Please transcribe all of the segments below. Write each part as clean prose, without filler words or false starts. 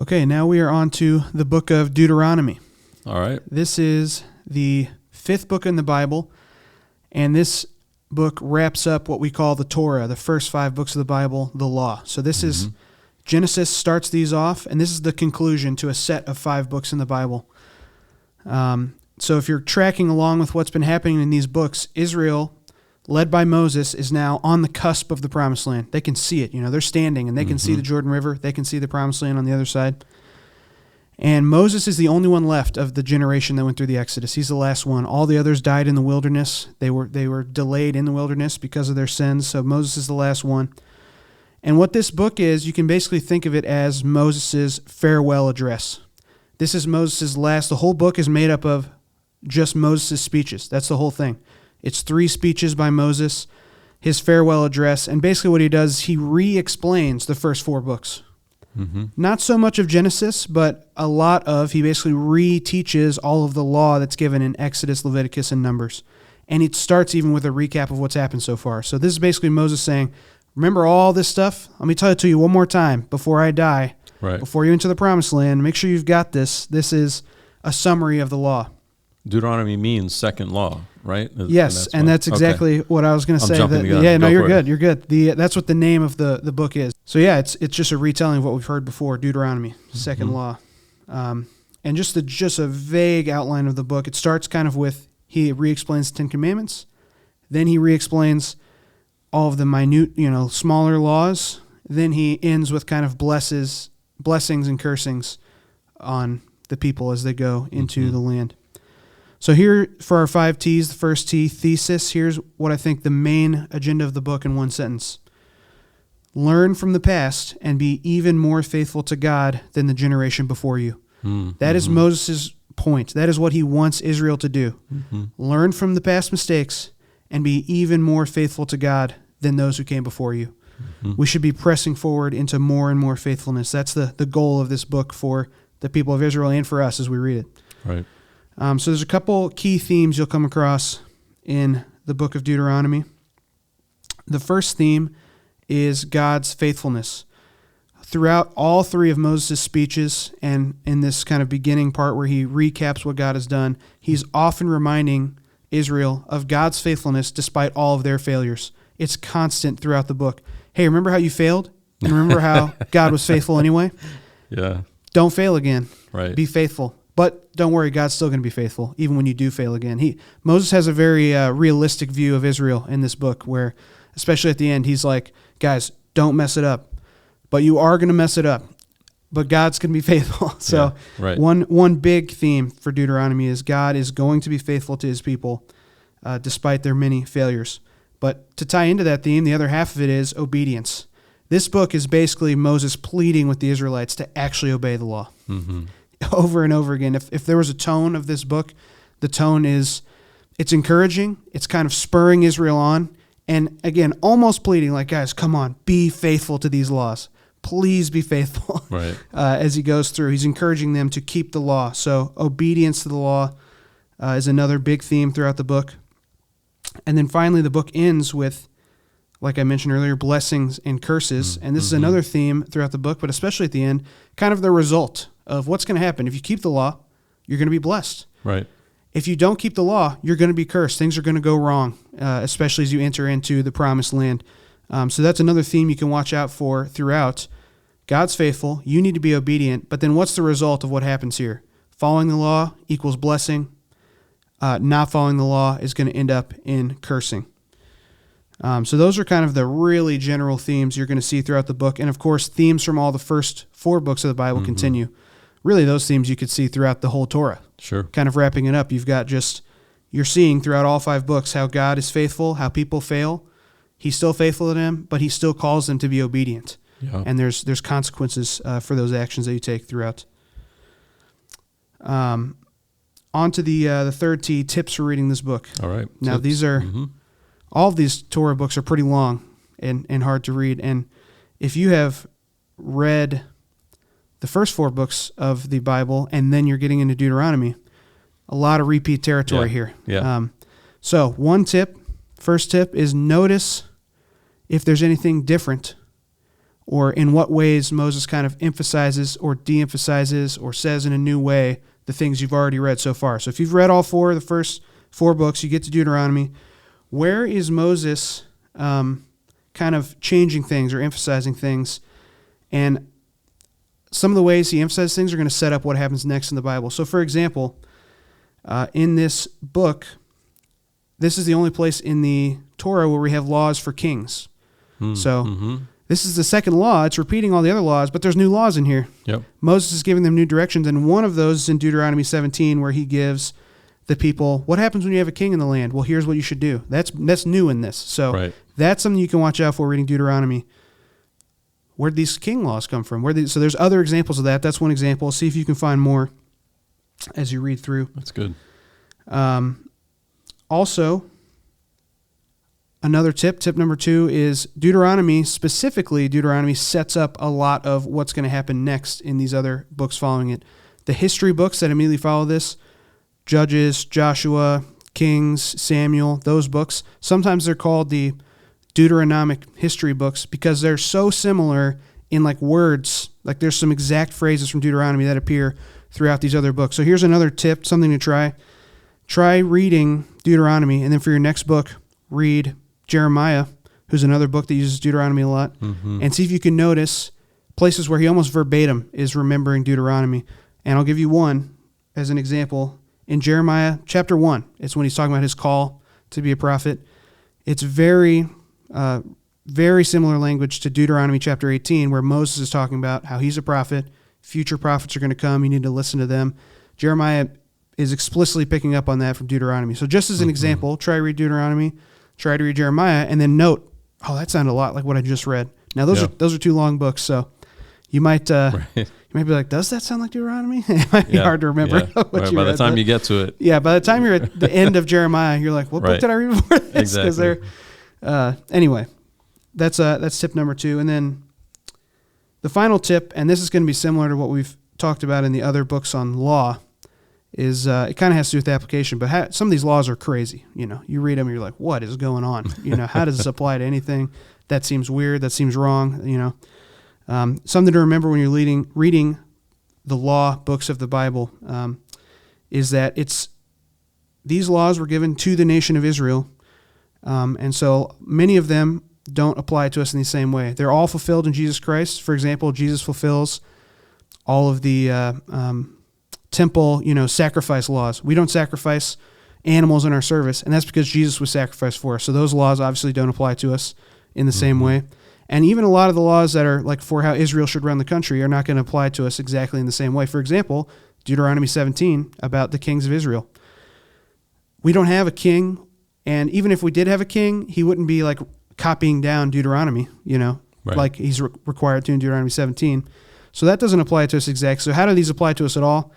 Okay, now we are on to the book of Deuteronomy. All right. This is the fifth book in the Bible, and this book wraps up what we call the Torah, the first 5 books of the Bible, the law. So this is Genesis starts these off, and this is the conclusion to a set of 5 books in the Bible. So if you're tracking along with what's been happening in these books, Israel, led by Moses, is now on the cusp of the Promised Land. They can see it. They're standing, and they can see the Jordan River. They can see the Promised Land on the other side. And Moses is the only one left of the generation that went through the Exodus. He's the last one. All the others died in the wilderness. They were delayed in the wilderness because of their sins, so Moses is the last one. And what this book is, you can basically think of it as Moses' farewell address. This is Moses' last. The whole book is made up of just Moses' speeches. That's the whole thing. It's 3 speeches by Moses, his farewell address, and basically what he does is he re-explains the first 4 books. Not so much of Genesis, but a lot of, he basically re-teaches all of the law that's given in Exodus, Leviticus, and Numbers. And it starts even with a recap of what's happened so far. So this is basically Moses saying, remember all this stuff? Let me tell it to you one more time before I die, before you enter the Promised Land. Make sure you've got this. This is a summary of the law. Deuteronomy means second law, right? Yes, and that's exactly what I was going to say. You're good. You're good. That's what the name of the book is. So yeah, it's just a retelling of what we've heard before, Deuteronomy, second law. And just a vague outline of the book. It starts kind of with, he re-explains the 10 Commandments. Then he re-explains all of the minute, smaller laws. Then he ends with kind of blessings and cursings on the people as they go into the land. So here, for our 5 T's, the first T, thesis, here's what I think the main agenda of the book in one sentence. Learn from the past and be even more faithful to God than the generation before you. That is Moses' point. That is what he wants Israel to do. Learn from the past mistakes and be even more faithful to God than those who came before you. We should be pressing forward into more and more faithfulness. That's the goal of this book for the people of Israel and for us as we read it. Right. So there's a couple key themes you'll come across in the book of Deuteronomy. The first theme is God's faithfulness. Throughout all 3 of Moses' speeches and in this kind of beginning part where he recaps what God has done, he's often reminding Israel of God's faithfulness despite all of their failures. It's constant throughout the book. Hey, remember how you failed? And remember how God was faithful anyway? Yeah. Don't fail again. Right. Be faithful. But don't worry, God's still going to be faithful, even when you do fail again. Moses has a very realistic view of Israel in this book where, especially at the end, he's like, guys, don't mess it up. But you are going to mess it up. But God's going to be faithful. So one big theme for Deuteronomy is God is going to be faithful to his people despite their many failures. But to tie into that theme, the other half of it is obedience. This book is basically Moses pleading with the Israelites to actually obey the law. Over and over again. If there was a tone of this book, the tone is, it's encouraging, it's kind of spurring Israel on, and again, almost pleading like, guys, come on, be faithful to these laws. Please be faithful. Right. As he goes through, he's encouraging them to keep the law. So obedience to the law is another big theme throughout the book. And then finally, the book ends with, like I mentioned earlier, blessings and curses. And this is another theme throughout the book, but especially at the end, kind of the result of what's going to happen. If you keep the law, you're going to be blessed. Right. If you don't keep the law, you're going to be cursed. Things are going to go wrong, especially as you enter into the Promised Land. So that's another theme you can watch out for throughout. God's faithful. You need to be obedient. But then what's the result of what happens here? Following the law equals blessing. Not following the law is going to end up in cursing. So those are kind of the really general themes you're going to see throughout the book. And, of course, themes from all the first 4 books of the Bible continue. Really, those themes you could see throughout the whole Torah. Sure. Kind of wrapping it up, you're seeing throughout all 5 books how God is faithful, how people fail. He's still faithful to them, but he still calls them to be obedient. Yeah. And there's consequences for those actions that you take throughout. On to the third T, tips for reading this book. All right. Now, these are... All of these Torah books are pretty long and hard to read. And if you have read the first 4 books of the Bible and then you're getting into Deuteronomy, a lot of repeat territory here. Yeah. So first tip is notice if there's anything different or in what ways Moses kind of emphasizes or de-emphasizes or says in a new way the things you've already read so far. So if you've read all four of the first 4 books, you get to Deuteronomy. Where is Moses kind of changing things or emphasizing things? And some of the ways he emphasizes things are going to set up what happens next in the Bible. So, for example, in this book, this is the only place in the Torah where we have laws for kings. This is the second law. It's repeating all the other laws, but there's new laws in here. Yep. Moses is giving them new directions, and one of those is in Deuteronomy 17, where he gives the people, what happens when you have a king in the land? Well, here's what you should do. That's new in this. So that's something you can watch out for reading Deuteronomy. Where did these king laws come from? So there's other examples of that. That's one example. See if you can find more as you read through. That's good. Also, another tip number 2 is Deuteronomy, specifically Deuteronomy sets up a lot of what's going to happen next in these other books following it. The history books that immediately follow this, Judges, Joshua, Kings, Samuel, those books, sometimes they're called the Deuteronomic history books because they're so similar in like words. Like there's some exact phrases from Deuteronomy that appear throughout these other books. So here's another tip, something to try. Try reading Deuteronomy, and then for your next book, read Jeremiah, who's another book that uses Deuteronomy a lot, and see if you can notice places where he almost verbatim is remembering Deuteronomy. And I'll give you one as an example. In Jeremiah chapter 1, it's when he's talking about his call to be a prophet. It's very similar language to Deuteronomy chapter 18, where Moses is talking about how he's a prophet, future prophets are going to come, you need to listen to them. Jeremiah is explicitly picking up on that from Deuteronomy. So just as an example, try to read Deuteronomy, try to read Jeremiah, and then note, oh, that sounded a lot like what I just read. Now those are 2 long books, so you might you might be like, does that sound like Deuteronomy? It might be hard to remember what you by read. the time you get to it. Yeah, by the time you're at the end of Jeremiah, you're like, what book did I read before this? Exactly. Anyway, that's tip number 2. And then the final tip, and this is going to be similar to what we've talked about in the other books on law, is it kind of has to do with the application, but some of these laws are crazy. You know, you read them and you're like, what is going on? You know, how does this apply to anything? That seems weird. That seems wrong. You know, something to remember when you're reading the law books of the Bible is that these laws were given to the nation of Israel, and so many of them don't apply to us in the same way. They're all fulfilled in Jesus Christ. For example, Jesus fulfills all of the temple, sacrifice laws. We don't sacrifice animals in our service, and that's because Jesus was sacrificed for us. So those laws obviously don't apply to us in the same way. And even a lot of the laws that are like for how Israel should run the country are not going to apply to us exactly in the same way. For example, Deuteronomy 17 about the kings of Israel. We don't have a king, and even if we did have a king, he wouldn't be like copying down Deuteronomy, like he's required to in Deuteronomy 17. So that doesn't apply to us exactly. So how do these apply to us at all?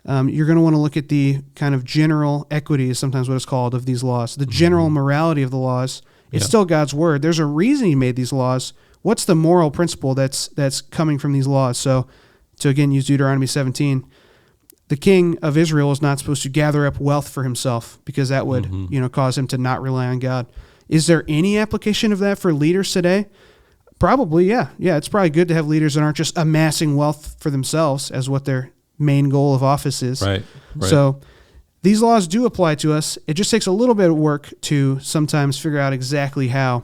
You're going to want to look at the kind of general equity is sometimes what it's called of these laws. The general morality of the laws. It's still God's word. There's a reason he made these laws. What's the moral principle that's coming from these laws? So to again use Deuteronomy 17, the king of Israel is not supposed to gather up wealth for himself because that would cause him to not rely on God. Is there any application of that for leaders today? Probably, yeah. Yeah, it's probably good to have leaders that aren't just amassing wealth for themselves as what their main goal of office is. Right. So these laws do apply to us. It just takes a little bit of work to sometimes figure out exactly how.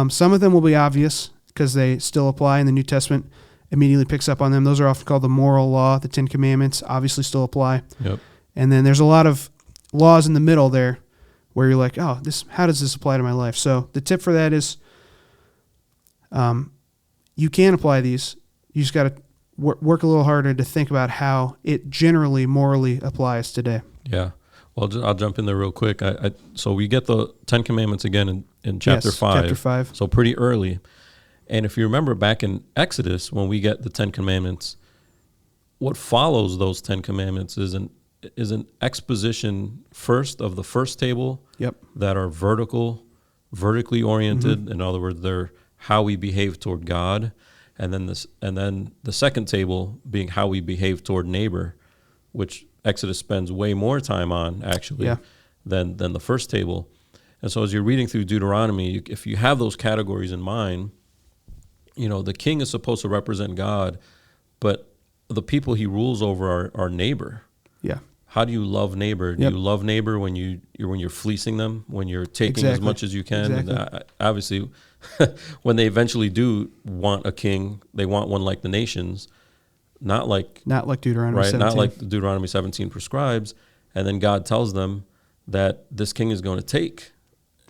Some of them will be obvious because they still apply, and the New Testament immediately picks up on them. Those are often called the moral law. The 10 Commandments obviously still apply. Yep. And then there's a lot of laws in the middle there where you're like, oh, how does this apply to my life? So the tip for that is you can apply these. You just got to work a little harder to think about how it generally morally applies today. Yeah. Well, I'll jump in there real quick. So we get the 10 Commandments again in chapter 5. Chapter 5. So pretty early. And if you remember back in Exodus, when we get the 10 Commandments, what follows those 10 Commandments is an exposition first of the first table that are vertically oriented. In other words, they're how we behave toward God. And then the second table being how we behave toward neighbor, which Exodus spends way more time on actually than the first table. And so as you're reading through Deuteronomy, if you have those categories in mind, the king is supposed to represent God, but the people he rules over are neighbor. Yeah. How do you love neighbor? Do Yep. you love neighbor when you're fleecing them, when you're taking as much as you can? Exactly. And obviously, when they eventually do want a king, they want one like the nations, not like Deuteronomy 17. Not like Deuteronomy 17 prescribes. And then God tells them that this king is going to take,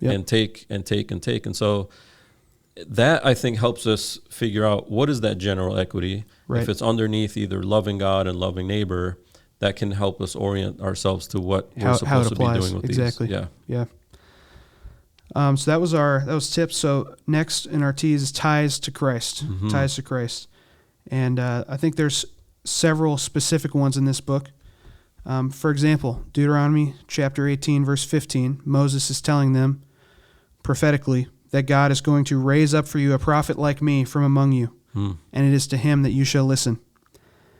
Yep. and take and take and take. And so that, I think, helps us figure out what is that general equity. Right. If it's underneath either loving God and loving neighbor, that can help us orient ourselves to what we're supposed to be doing with exactly. these. Yeah. So that was tips. So next in our T's is ties to Christ. Mm-hmm. Ties to Christ. And I think there's several specific ones in this book. For example, Deuteronomy chapter 18, verse 15, Moses is telling them prophetically that God is going to raise up for you a prophet like me from among you, and it is to him that you shall listen.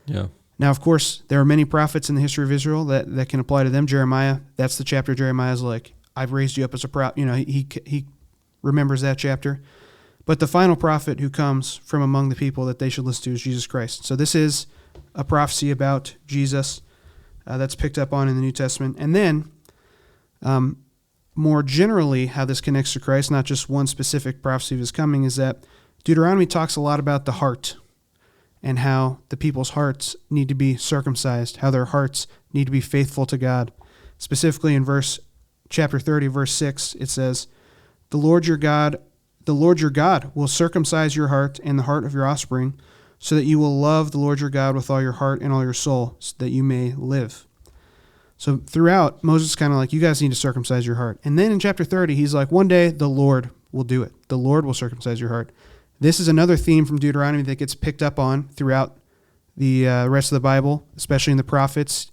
Yeah. Now, of course, there are many prophets in the history of Israel that can apply to them. Jeremiah, that's the chapter Jeremiah's like, I've raised you up as a prophet. He remembers that chapter. But the final prophet who comes from among the people that they should listen to is Jesus Christ. So this is a prophecy about Jesus that's picked up on in the New Testament. And then, more generally, how this connects to Christ, not just one specific prophecy of his coming, is that Deuteronomy talks a lot about the heart and how the people's hearts need to be circumcised, how their hearts need to be faithful to God. Specifically in chapter 30, verse 6, it says, The Lord your God will circumcise your heart and the heart of your offspring, so that you will love the Lord your God with all your heart and all your soul, so that you may live. So throughout, Moses is kind of like, you guys need to circumcise your heart. And then in chapter 30, he's like, one day the Lord will do it. The Lord will circumcise your heart. This is another theme from Deuteronomy that gets picked up on throughout the rest of the Bible, especially in the prophets.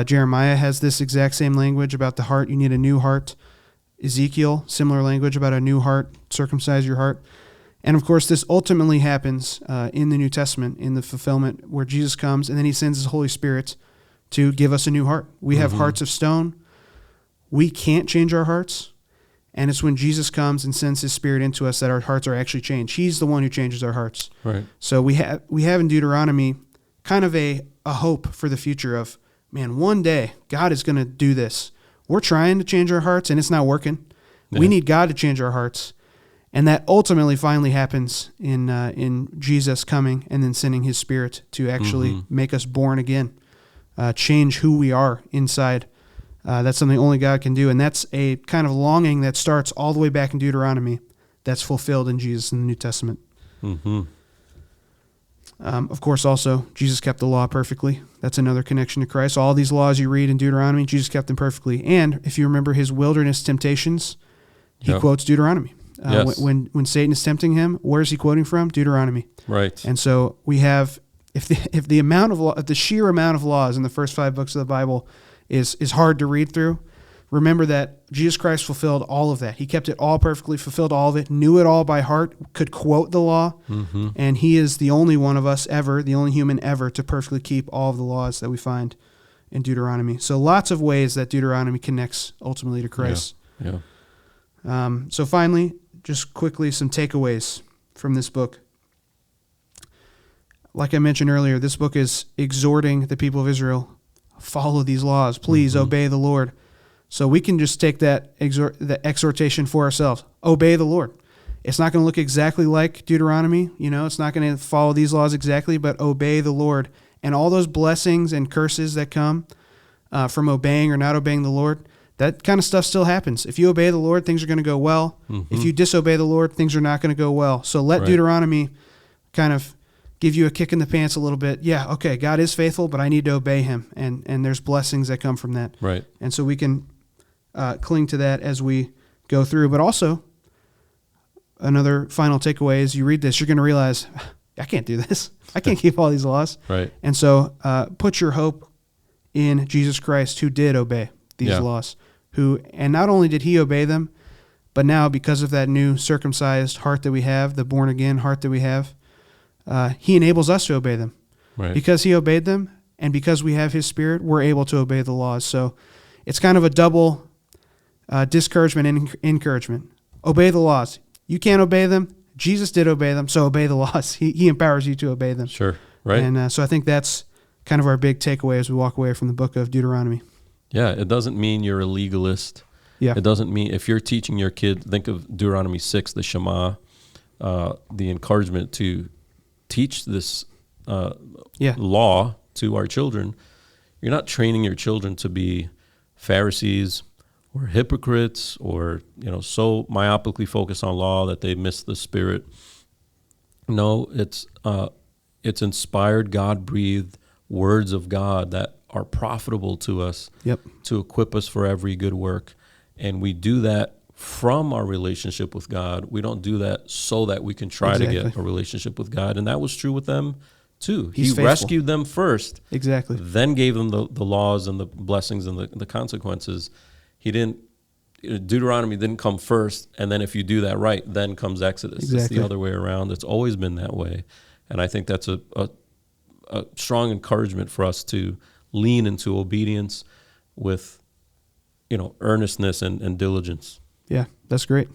Jeremiah has this exact same language about the heart. You need a new heart. Ezekiel, similar language about a new heart, circumcise your heart. And of course, this ultimately happens in the New Testament, in the fulfillment where Jesus comes, and then he sends his Holy Spirit to give us a new heart. We have hearts of stone. We can't change our hearts. And it's when Jesus comes and sends his Spirit into us that our hearts are actually changed. He's the one who changes our hearts. Right. So we have in Deuteronomy kind of a hope for the future of, man, one day God is going to do this. We're trying to change our hearts, and it's not working. Yeah. We need God to change our hearts. And that ultimately finally happens in Jesus coming and then sending his Spirit to actually make us born again, change who we are inside. That's something only God can do. And that's a kind of longing that starts all the way back in Deuteronomy that's fulfilled in Jesus in the New Testament. Mm-hmm. Of course, also, Jesus kept the law perfectly. That's another connection to Christ. All these laws you read in Deuteronomy, Jesus kept them perfectly. And if you remember his wilderness temptations, he quotes Deuteronomy. Yes. When Satan is tempting him, where is he quoting from? Deuteronomy. Right. And so we have, if the sheer amount of laws in the first 5 books of the Bible is hard to read through, remember that Jesus Christ fulfilled all of that. He kept it all perfectly, fulfilled all of it, knew it all by heart, could quote the law, and he is the only one of us ever, the only human ever, to perfectly keep all of the laws that we find in Deuteronomy. So lots of ways that Deuteronomy connects ultimately to Christ. Yeah. So finally, just quickly, some takeaways from this book. Like I mentioned earlier, this book is exhorting the people of Israel, follow these laws, please obey the Lord. So we can just take that exhortation for ourselves. Obey the Lord. It's not going to look exactly like Deuteronomy. It's not going to follow these laws exactly, but obey the Lord. And all those blessings and curses that come from obeying or not obeying the Lord, that kind of stuff still happens. If you obey the Lord, things are going to go well. If you disobey the Lord, things are not going to go well. So let Deuteronomy kind of give you a kick in the pants a little bit. Yeah, okay, God is faithful, but I need to obey him. And there's blessings that come from that. Right. And so we can cling to that as we go through. But also, another final takeaway is you read this, you're going to realize, I can't do this. I can't keep all these laws. Right. And so put your hope in Jesus Christ, who did obey these laws. And not only did he obey them, but now because of that new circumcised heart that we have, the born-again heart that we have, he enables us to obey them. Right. Because he obeyed them, and because we have his Spirit, we're able to obey the laws. So it's kind of a double discouragement and encouragement. Obey the laws. You can't obey them. Jesus did obey them, so obey the laws. He empowers you to obey them. Sure, right. And so I think that's kind of our big takeaway as we walk away from the book of Deuteronomy. Yeah, it doesn't mean you're a legalist. Yeah. It doesn't mean if you're teaching your kid, think of Deuteronomy 6, the Shema, the encouragement to teach this law to our children. You're not training your children to be Pharisees or hypocrites or, so myopically focused on law that they miss the spirit. No, it's inspired, God-breathed words of God that are profitable to us to equip us for every good work. And we do that from our relationship with God. We don't do that so that we can try to get a relationship with God. And that was true with them too. He's he faithful. Rescued them first. Exactly. Then gave them the laws and the blessings and the consequences. He didn't. Deuteronomy didn't come first, and then if you do that right, then comes Exodus. Exactly. It's the other way around. It's always been that way. And I think that's a strong encouragement for us to lean into obedience with, earnestness and diligence. Yeah, that's great.